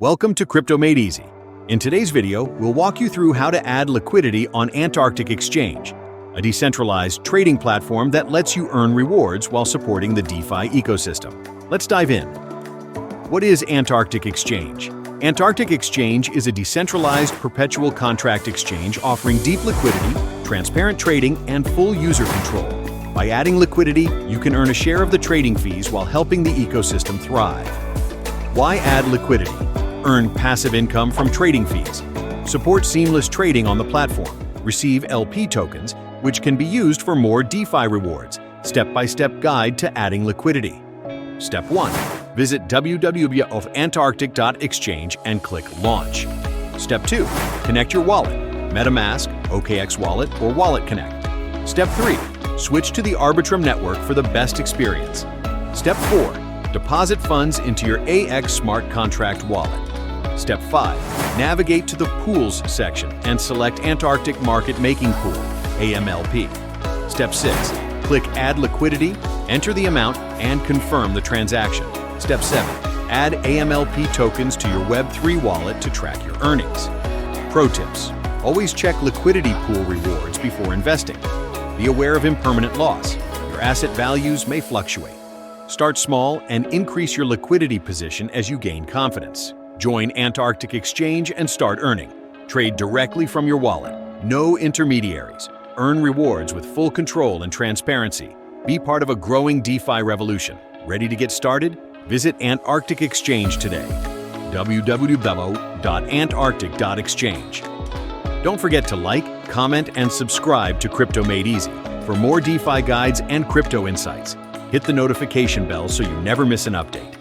Welcome to Crypto Made Easy. In today's video, we'll walk you through how to add liquidity on Antarctic Exchange, a decentralized trading platform that lets you earn rewards while supporting the DeFi ecosystem. Let's dive in. What is Antarctic Exchange? Antarctic Exchange is a decentralized perpetual contract exchange offering deep liquidity, transparent trading, and full user control. By adding liquidity, you can earn a share of the trading fees while helping the ecosystem thrive. Why add liquidity? Earn passive income from trading fees. Support seamless trading on the platform. Receive LP tokens, which can be used for more DeFi rewards. Step-by-step guide to adding liquidity. Step 1. Visit www.antarctic.exchange and click Launch. Step 2. Connect your wallet, MetaMask, OKX Wallet, or Wallet Connect. Step 3. Switch to the Arbitrum network for the best experience. Step 4. Deposit funds into your AX Smart Contract wallet. Step 5. Navigate to the Pools section and select Antarctic Market Making Pool, AMLP. Step 6. Click Add Liquidity, enter the amount, and confirm the transaction. Step 7. Add AMLP tokens to your Web3 wallet to track your earnings. Pro tips. Always check liquidity pool rewards before investing. Be aware of impermanent loss. Your asset values may fluctuate. Start small and increase your liquidity position as you gain confidence. Join Antarctic Exchange and start earning. Trade directly from your wallet. No intermediaries. Earn rewards with full control and transparency. Be part of a growing DeFi revolution. Ready to get started? Visit Antarctic Exchange today. www.antarctic.exchange. Don't forget to like, comment, and subscribe to Crypto Made Easy for more DeFi guides and crypto insights. Hit the notification bell so you never miss an update.